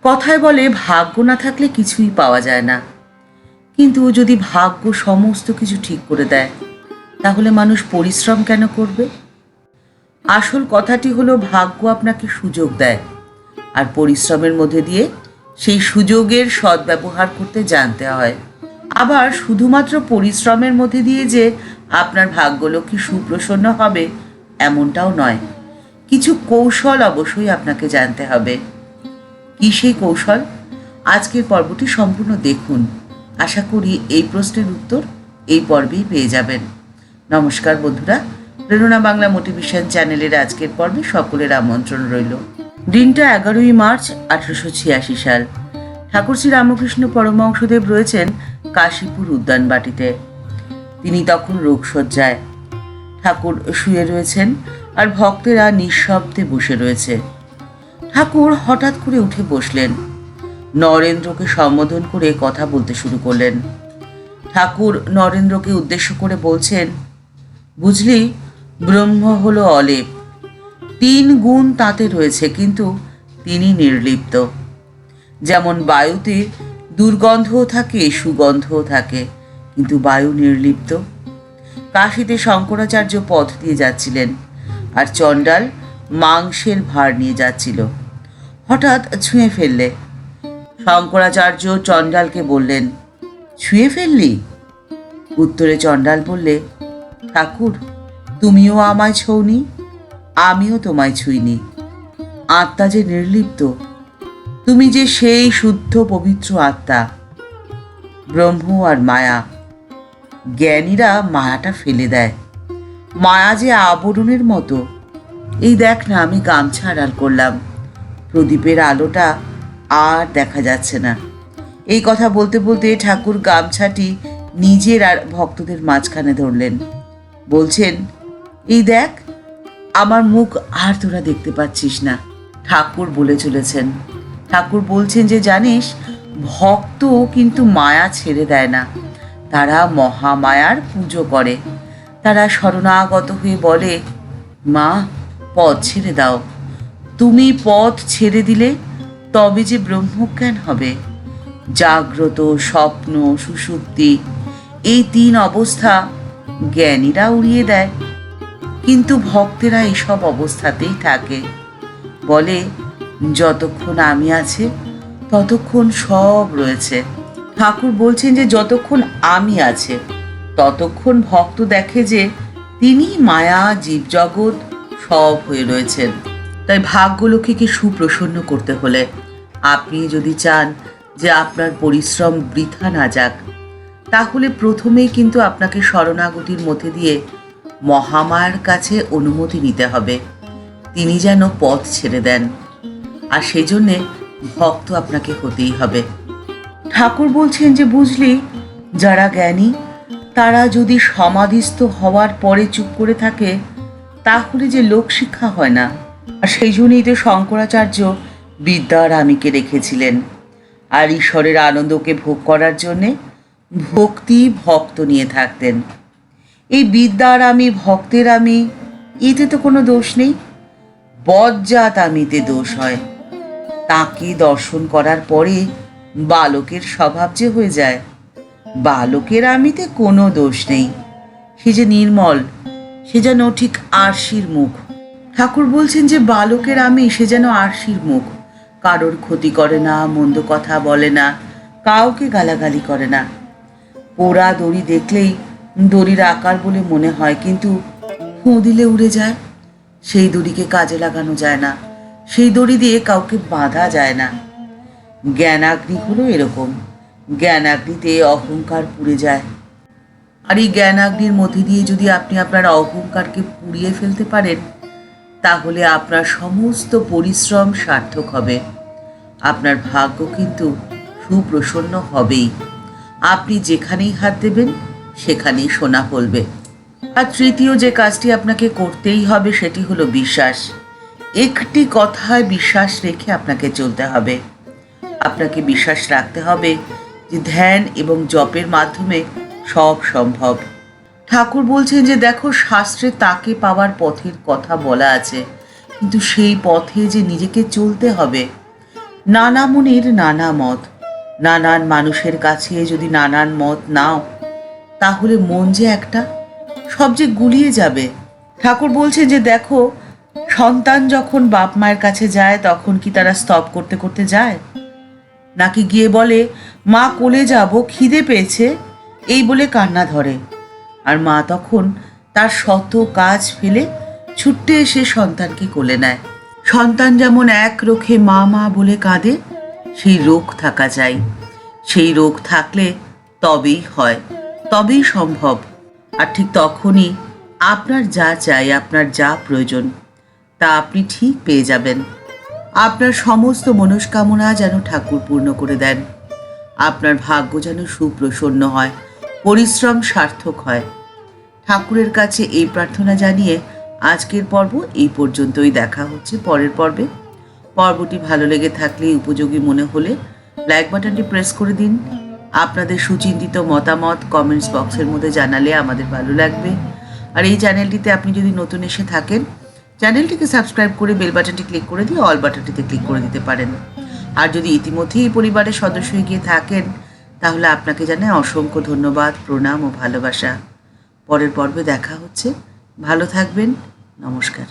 কথায় বলে ভাগ্য না থাকলে কিছুই পাওয়া যায় না, কিন্তু যদি ভাগ্য সমস্ত কিছু ঠিক করে দেয় তাহলে মানুষ পরিশ্রম কেন করবে? আসল কথাটি হলো ভাগ্য আপনাকে সুযোগ দেয়, আর পরিশ্রমের মধ্যে দিয়ে সেই সুযোগের সদ্ব্যবহার করতে জানতে হয়। আবার শুধুমাত্র পরিশ্রমের মধ্যে দিয়ে যে আপনার ভাগ্যলক্ষ্মী সুপ্রসন্ন হবে এমনটাও নয়। কিছু কৌশল অবশ্যই আপনাকে জানতে হবে। কী সেই কৌশল? আজকের পর্বটি সম্পূর্ণ দেখুন। আশা করি এই প্রশ্নের উত্তর এই পর্বেই পেয়ে যাবেন। নমস্কার বন্ধুরা, প্রেরণা বাংলা মোটিভেশন চ্যানেলের আজকের পর্বে সকলের আমন্ত্রণ রইল। দিনটা 11ই মার্চ 1886 সাল। ঠাকুর শ্রী রামকৃষ্ণ পরমহংসদেব রয়েছেন কাশীপুর উদ্যানবাটিতে। তিনি তখন রোগশয্যায়। ঠাকুর শুয়ে রয়েছেন আর ভক্তেরা নিঃশব্দে বসে রয়েছে। ঠাকুর হঠাৎ করে উঠে বসলেন, নরেন্দ্রকে সম্বোধন করে কথা বলতে শুরু করলেন। ঠাকুর নরেন্দ্রকে উদ্দেশ্য করে বলছেন, বুঝলি, ব্রহ্ম হলো অলেপ। 3 গুণ তাতে রয়েছে, কিন্তু তিনি নির্লিপ্ত। যেমন বায়ুতে দুর্গন্ধও থাকে, সুগন্ধও থাকে, কিন্তু বায়ু নির্লিপ্ত। কাশীতে শঙ্করাচার্য পথ দিয়ে যাচ্ছিলেন, আর চণ্ডাল মাংসের ভার নিয়ে যাচ্ছিল। হঠাৎ ছুঁয়ে ফেললে। শঙ্করাচার্য চণ্ডালকে বললেন, ছুঁয়ে ফেললি? উত্তরে চণ্ডাল বললে, ঠাকুর, তুমিও আমায় ছোঁওনি, আমিও তোমায় ছুঁইনি। আত্মা যে নির্লিপ্ত, তুমি যে সেই শুদ্ধ পবিত্র আত্মা। ব্রহ্ম আর মায়া, জ্ঞানীরা মায়াটা ফেলে দেয়। মায়া যে আবরণের মতো। এই দেখ না, আমি গামছা আড়াল করলাম, প্রদীপের আলোটা আর দেখা যাচ্ছে না। এই কথা বলতে বলতে ঠাকুর গামছাটি নিজের আর ভক্তদের মাঝখানে ধরলেন। বলছেন, এই দেখ, আমার মুখ আর তোরা দেখতে পাচ্ছিস না। ঠাকুর বলে চলেছেন। ঠাকুর বলছেন যে, জানিস, ভক্ত কিন্তু মায়া ছেড়ে দেয় না। তারা মহামায়ার পুজো করে। তারা শরণাগত হয়ে বলে, মা, পথ ছেড়ে দাও। তুমি পথ ছেড়ে দিলে তবে যে ব্রহ্মজ্ঞান হবে। জাগ্রত, স্বপ্ন, সুষুপ্তি, এই 3 অবস্থা জ্ঞানীরা উড়িয়ে দেয়, কিন্তু ভক্তেরা এসব অবস্থাতেই থাকে। বলে, যতক্ষণ আমি আছে ততক্ষণ সব রয়েছে। ঠাকুর বলছেন যে যতক্ষণ আমি আছে ততক্ষণ ভক্ত দেখে যে তিনি মায়া, জীবজগৎ সব হয়ে রয়েছেন। তাই ভাগ্যলক্ষ্মীকে সুপ্রসন্ন করতে হলে আপনি যদি চান যে আপনার পরিশ্রম বৃথা না যাক, তাহলে প্রথমেই কিন্তু আপনাকে শরণাগতির মধ্যে দিয়ে মহামায়ার কাছে অনুমতি নিতে হবে, তিনি যেন পথ ছেড়ে দেন। আর সেই জন্যে ভক্ত আপনাকে হতেই হবে। ঠাকুর বলছেন যে, বুঝলি, যারা জ্ঞানী তারা যদি সমাধিস্থ হওয়ার পরে চুপ করে থাকে তাহলে যে লোকশিক্ষা হয় না। আর সেই জন্যই তো শঙ্করাচার্য বিদ্যারামীকে রেখেছিলেন। আর ঈশ্বরের আনন্দকে ভোগ করার জন্যে ভক্তি ভক্ত নিয়ে থাকতেন। এই বিদ্যারামী, ভক্তের আমি, এতে তো কোনো দোষ নেই। বজ্জাত আমিতে দোষ হয়। তাকে দর্শন করার পরে বালকের স্বভাব যে হয়ে যায়। বালকের আমিতে কোনো দোষ নেই। সে যে নির্মল, সে যেন ঠিক আরশির মুখ। ঠাকুর বলছেন যে বালকের আমি, সে যেন আরশির মুখ। কারোর ক্ষতি করে না, মন্দ কথা বলে না, কাউকে গালাগালি করে না। পোড়া দড়ি দেখলেই দড়ির আকার বলে মনে হয়, কিন্তু ফুঁ দিলে উড়ে যায়। সেই দড়িকে কাজে লাগানো যায় না, সেই দড়ি দিয়ে কাউকে বাঁধা যায় না। জ্ঞানাগ্নি হলো এরকম। জ্ঞানাগ্নিতে অহংকার পুড়ে যায়। আর এই জ্ঞানাগ্নির মধ্যে দিয়ে যদি আপনি আপনার অহংকারকে পুড়িয়ে ফেলতে পারেন, তাহলে আপনার সমস্ত পরিশ্রম সার্থক হবে। আপনার ভাগ্য কিন্তু সুপ্রসন্ন হবেই। আপনি যেখানেই হাত দেবেন সেখানেই সোনা ফলবে। আর তৃতীয় যে কাজটি আপনাকে করতেই হবে সেটি হলো বিশ্বাস। একটি কথায় বিশ্বাস রেখে আপনাকে চলতে হবে। আপনাকে বিশ্বাস রাখতে হবে যে ধ্যান এবং জপের মাধ্যমে সব সম্ভব। ঠাকুর বলছেন যে দেখো, শাস্ত্রে তাকে পাওয়ার পথের কথা বলা আছে, কিন্তু সেই পথে যে নিজেকে চলতে হবে। নানা মুনির নানা মত, নানান মানুষের কাছে যদি নানান মত নাও, তাহলে মন যে একটা, সব যে গুলিয়ে যাবে। ঠাকুর বলছেন যে দেখো, সন্তান যখন বাপ মায়ের কাছে যায় তখন কি তারা স্তব করতে করতে যায়, নাকি গিয়ে বলে মা কোলে যাব, খিদে পেয়েছে, এই বলে কান্না ধরে। আর মা তখন তার শত কাজ ফেলে ছুটে এসে সন্তানকে কোলে নেয়। সন্তান যেমন এক রোখে মা মা বলে কাঁদে, সেই রোগ থাকা চাই। সেই রোগ থাকলে তবেই হয়, তবেই সম্ভব। আর ঠিক তখনই আপনার যা চাই, আপনার যা প্রয়োজন, তা আপনি ঠিক পেয়ে যাবেন। আপনার সমস্ত মনস্কামনা যেন ঠাকুর পূর্ণ করে দেন। আপনার ভাগ্য যেন সুপ্রসন্ন হয়, পরিশ্রম সার্থক হয়। ঠাকুরের কাছে এই প্রার্থনা জানিয়ে আজকের পর্ব এই পর্যন্তই। দেখা হচ্ছে পরের পর্বে। পর্বটি ভালো লেগে থাকলে, উপযোগী মনে হলে লাইক বাটনটি প্রেস করে দিন। আপনাদের সুচিন্তিত মতামত কমেন্টস বক্সের মধ্যে জানালে আমাদের ভালো লাগবে। আর এই চ্যানেলটিতে আপনি যদি নতুন এসে থাকেন, চ্যানেলটিকে সাবস্ক্রাইব করে বেল বাটনটি ক্লিক করে দিয়ে অল বাটনটিতে ক্লিক করে দিতে পারেন। আর যদি ইতিমধ্যেই এই পরিবারের সদস্য হয়ে গিয়ে থাকেন, তাহলে আপনাকে জানাই অসংখ্য ধন্যবাদ, প্রণাম ও ভালোবাসা। পরের পর্বে দেখা হচ্ছে। ভালো থাকবেন। নমস্কার।